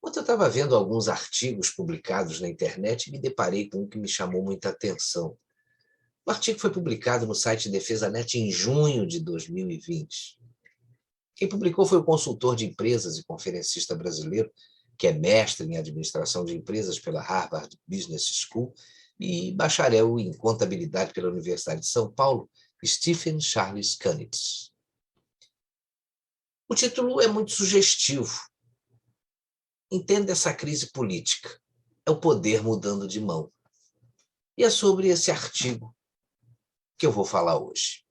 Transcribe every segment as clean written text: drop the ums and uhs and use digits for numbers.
Ontem eu estava vendo alguns artigos publicados na internet e me deparei com um que me chamou muita atenção. O artigo foi publicado no site DefesaNet em junho de 2020. Quem publicou foi o consultor de empresas e conferencista brasileiro, que é mestre em administração de empresas pela Harvard Business School e bacharel em contabilidade pela Universidade de São Paulo, Stephen Charles Kunitz. O título é muito sugestivo. Entenda essa crise política. É o poder mudando de mão. E é sobre esse artigo que eu vou falar hoje.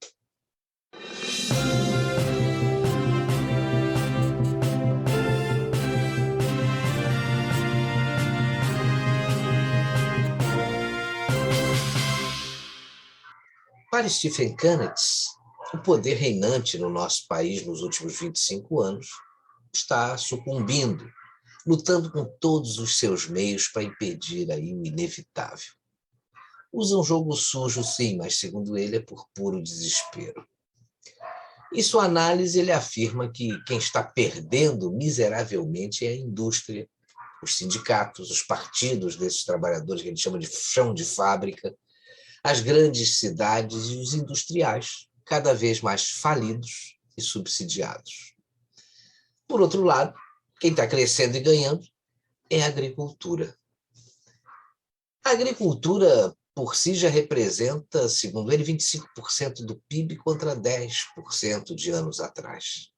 Para Stephen Kunitz, o poder reinante no nosso país nos últimos 25 anos está sucumbindo, lutando com todos os seus meios para impedir aí o inevitável. Usa um jogo sujo, sim, mas segundo ele é por puro desespero. Em sua análise, ele afirma que quem está perdendo miseravelmente é a indústria, os sindicatos, os partidos desses trabalhadores que ele chama de chão de fábrica, as grandes cidades e os industriais, cada vez mais falidos e subsidiados. Por outro lado, quem está crescendo e ganhando é a agricultura. A agricultura, por si, já representa, segundo ele, 25% do PIB contra 10% de anos atrás.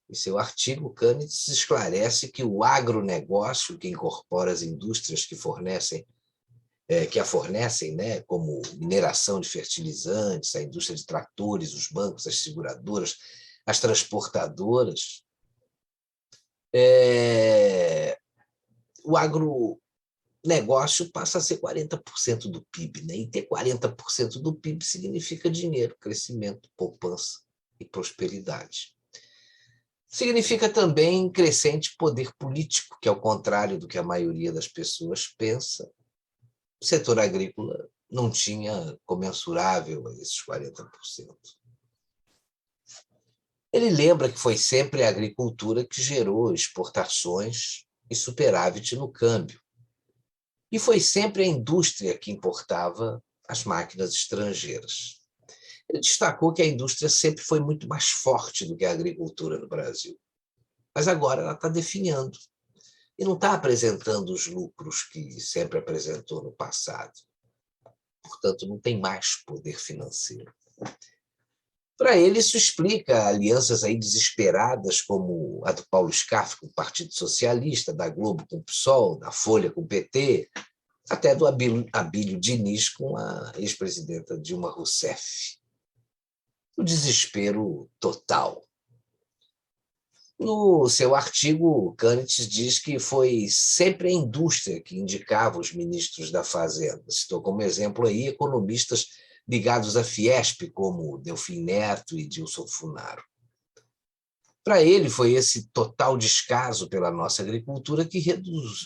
Em seu artigo, Kunitz esclarece que o agronegócio, que incorpora as indústrias que a fornecem, né, como mineração de fertilizantes, a indústria de tratores, os bancos, as seguradoras, as transportadoras, o agronegócio passa a ser 40% do PIB, né? E ter 40% do PIB significa dinheiro, crescimento, poupança e prosperidade. Significa também crescente poder político, que, ao contrário do que a maioria das pessoas pensa, o setor agrícola não tinha comensurável a esses 40%. Ele lembra que foi sempre a agricultura que gerou exportações e superávit no câmbio. E foi sempre a indústria que importava as máquinas estrangeiras. Ele destacou que a indústria sempre foi muito mais forte do que a agricultura no Brasil. Mas agora ela está definhando e não está apresentando os lucros que sempre apresentou no passado. Portanto, não tem mais poder financeiro. Para ele, isso explica alianças aí desesperadas, como a do Paulo Scaff com o Partido Socialista, da Globo com o PSOL, da Folha com o PT, até do Abílio Diniz com a ex-presidenta Dilma Rousseff. O desespero total. No seu artigo, Kunitz diz que foi sempre a indústria que indicava os ministros da Fazenda. Citou como exemplo aí economistas ligados à Fiesp, como Delfim Neto e Dilson Funaro. Para ele, foi esse total descaso pela nossa agricultura que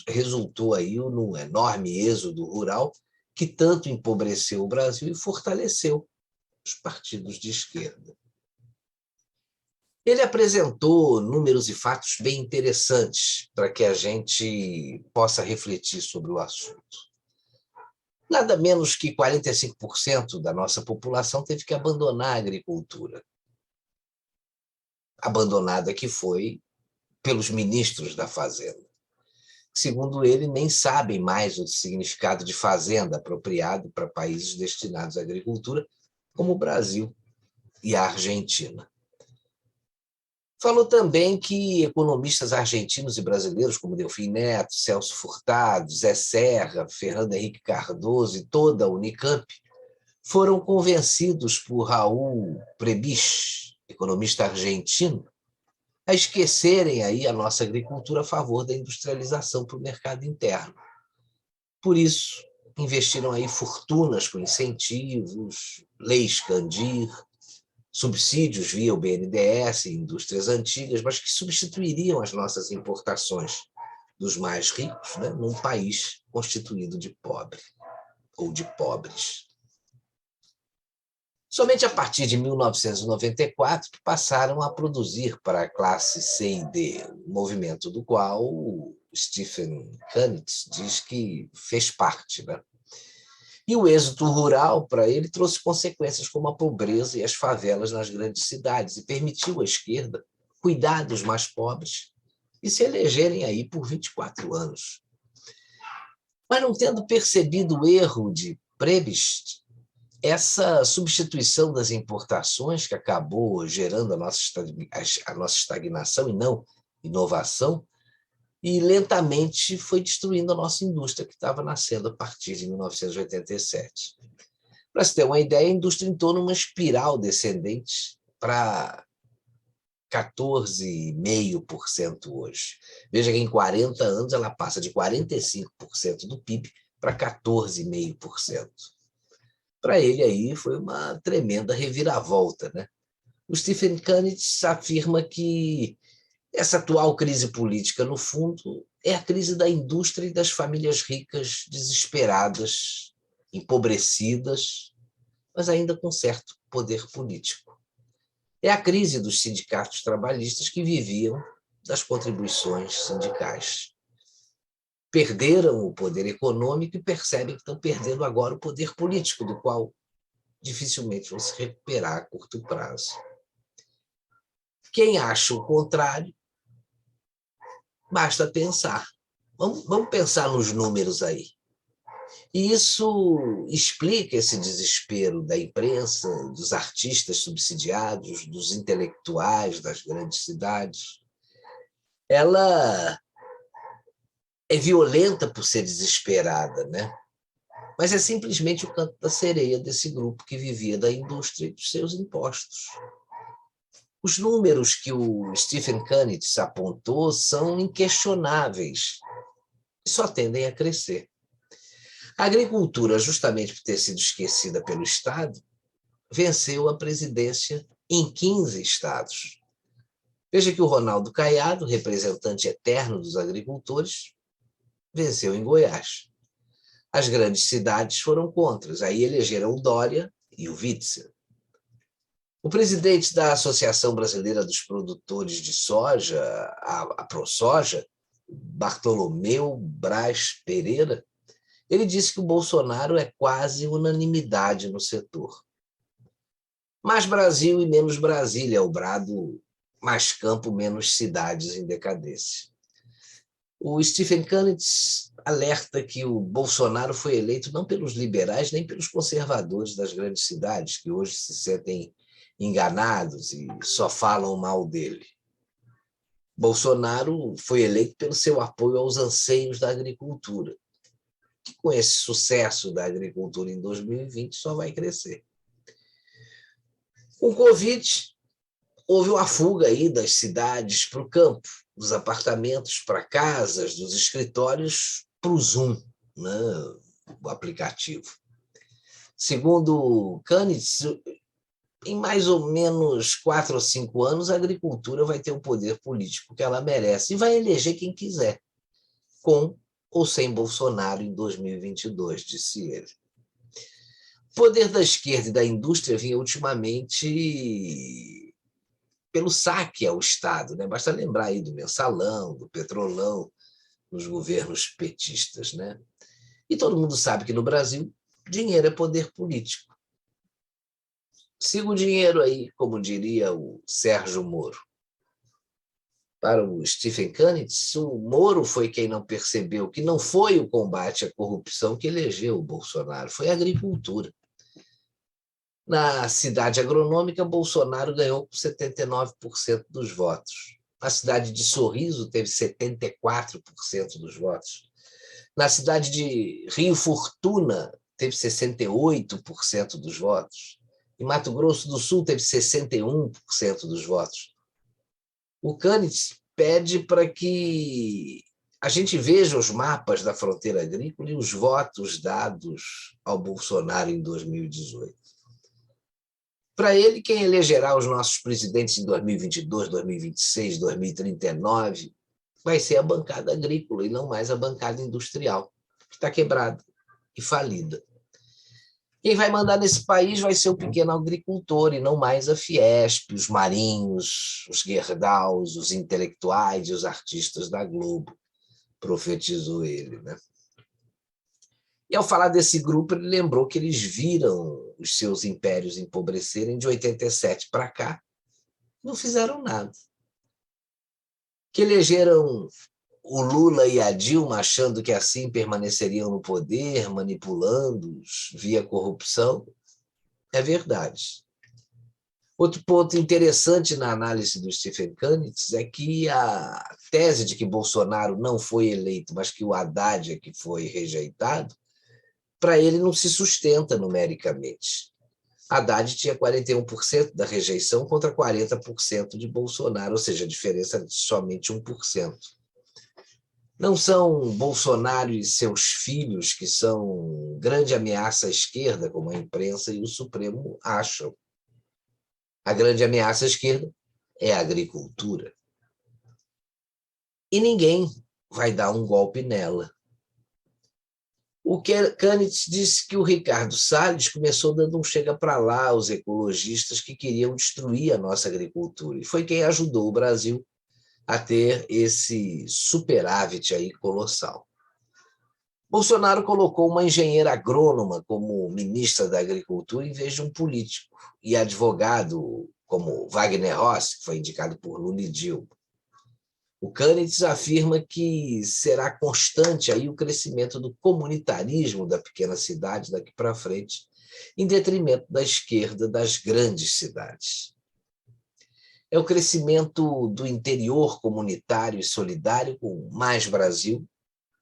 resultou aí no enorme êxodo rural que tanto empobreceu o Brasil e fortaleceu os partidos de esquerda. Ele apresentou números e fatos bem interessantes para que a gente possa refletir sobre o assunto. Nada menos que 45% da nossa população teve que abandonar a agricultura. Abandonada que foi pelos ministros da Fazenda. Segundo ele, nem sabem mais o significado de fazenda apropriado para países destinados à agricultura, como o Brasil e a Argentina. Falou também que economistas argentinos e brasileiros, como Delfim Neto, Celso Furtado, Zé Serra, Fernando Henrique Cardoso e toda a Unicamp, foram convencidos por Raul Prebisch, economista argentino, a esquecerem aí a nossa agricultura a favor da industrialização para o mercado interno. Por isso, investiram aí fortunas com incentivos, leis Candir, subsídios via o BNDES, indústrias antigas, mas que substituiriam as nossas importações dos mais ricos, né, num país constituído de pobre ou de pobres. Somente a partir de 1994 que passaram a produzir para a classe C e D, movimento do qual o Stephen Kunitz diz que fez parte, né? E o êxodo rural, para ele, trouxe consequências como a pobreza e as favelas nas grandes cidades e permitiu à esquerda cuidar dos mais pobres e se elegerem aí por 24 anos. Mas não tendo percebido o erro de Prebisch, essa substituição das importações que acabou gerando a nossa estagnação e não inovação, e lentamente foi destruindo a nossa indústria que estava nascendo a partir de 1987. Para se ter uma ideia, a indústria entrou numa espiral descendente para 14,5% hoje. Veja que em 40 anos ela passa de 45% do PIB para 14,5%. Para ele aí foi uma tremenda reviravolta, né? O Stephen Kunitz afirma que essa atual crise política, no fundo, é a crise da indústria e das famílias ricas desesperadas, empobrecidas, mas ainda com certo poder político. É a crise dos sindicatos trabalhistas que viviam das contribuições sindicais. Perderam o poder econômico e percebem que estão perdendo agora o poder político, do qual dificilmente vão se recuperar a curto prazo. Quem acha o contrário, basta pensar. Vamos pensar nos números aí. E isso explica esse desespero da imprensa, dos artistas subsidiados, dos intelectuais das grandes cidades. Ela é violenta por ser desesperada, né? Mas é simplesmente o canto da sereia desse grupo que vivia da indústria e dos seus impostos. Os números que o Stephen Kunitz apontou são inquestionáveis e só tendem a crescer. A agricultura, justamente por ter sido esquecida pelo Estado, venceu a presidência em 15 estados. Veja que o Ronaldo Caiado, representante eterno dos agricultores, venceu em Goiás. As grandes cidades foram contra, aí elegeram o Dória e o Witzel. O presidente da Associação Brasileira dos Produtores de Soja, a ProSoja, Bartolomeu Braz Pereira, ele disse que o Bolsonaro é quase unanimidade no setor. Mais Brasil e menos Brasília é o brado, mais campo, menos cidades em decadência. O Stephen Kunitz alerta que o Bolsonaro foi eleito não pelos liberais nem pelos conservadores das grandes cidades, que hoje se sentem enganados e só falam mal dele. Bolsonaro foi eleito pelo seu apoio aos anseios da agricultura, que com esse sucesso da agricultura em 2020 só vai crescer. Com o Covid, houve uma fuga aí das cidades para o campo, dos apartamentos para casas, dos escritórios para o Zoom, né, o aplicativo. Segundo Kunitz, em mais ou menos 4 ou 5 anos, a agricultura vai ter o poder político que ela merece e vai eleger quem quiser, com ou sem Bolsonaro em 2022, disse ele. O poder da esquerda e da indústria vinha ultimamente pelo saque ao Estado, né? Basta lembrar aí do mensalão, do petrolão, nos governos petistas, né? E todo mundo sabe que no Brasil, dinheiro é poder político. Siga o dinheiro aí, como diria o Sérgio Moro. Para o Stephen Kunitz, o Moro foi quem não percebeu que não foi o combate à corrupção que elegeu o Bolsonaro, foi a agricultura. Na cidade agronômica, Bolsonaro ganhou com 79% dos votos. Na cidade de Sorriso, teve 74% dos votos. Na cidade de Rio Fortuna, teve 68% dos votos. Em Mato Grosso do Sul, teve 61% dos votos. O Kunitz pede para que a gente veja os mapas da fronteira agrícola e os votos dados ao Bolsonaro em 2018. Para ele, quem elegerá os nossos presidentes em 2022, 2026, 2039 vai ser a bancada agrícola e não mais a bancada industrial, que está quebrada e falida. Quem vai mandar nesse país vai ser o pequeno agricultor e não mais a Fiesp, os marinhos, os Gerdaus, os intelectuais e os artistas da Globo, profetizou ele, né? E ao falar desse grupo, ele lembrou que eles viram os seus impérios empobrecerem de 87 para cá, não fizeram nada. Que elegeram o Lula e a Dilma achando que assim permaneceriam no poder, manipulando-os via corrupção, é verdade. Outro ponto interessante na análise do Stephen Kanitz é que a tese de que Bolsonaro não foi eleito, mas que o Haddad é que foi rejeitado, para ele não se sustenta numericamente. Haddad tinha 41% da rejeição contra 40% de Bolsonaro, ou seja, a diferença de somente 1%. Não são Bolsonaro e seus filhos que são grande ameaça à esquerda, como a imprensa e o Supremo acham. A grande ameaça à esquerda é a agricultura. E ninguém vai dar um golpe nela. O Kanitz disse que o Ricardo Salles começou dando um chega-para-lá aos ecologistas que queriam destruir a nossa agricultura. E foi quem ajudou o Brasil a ter esse superávit aí colossal. Bolsonaro colocou uma engenheira agrônoma como ministra da Agricultura em vez de um político, e advogado como Wagner Rossi, que foi indicado por Lula e Dilma. O Kanitz afirma que será constante aí o crescimento do comunitarismo da pequena cidade daqui para frente, em detrimento da esquerda das grandes cidades. É o crescimento do interior comunitário e solidário com mais Brasil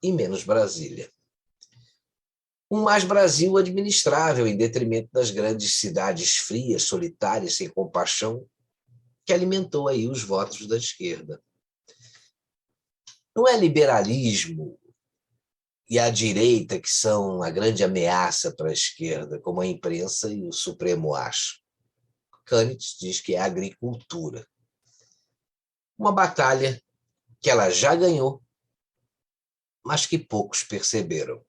e menos Brasília. Um mais Brasil administrável em detrimento das grandes cidades frias, solitárias, sem compaixão, que alimentou aí os votos da esquerda. Não é liberalismo e a direita que são a grande ameaça para a esquerda, como a imprensa e o Supremo acham. Kanitz diz que é a agricultura. Uma batalha que ela já ganhou, mas que poucos perceberam.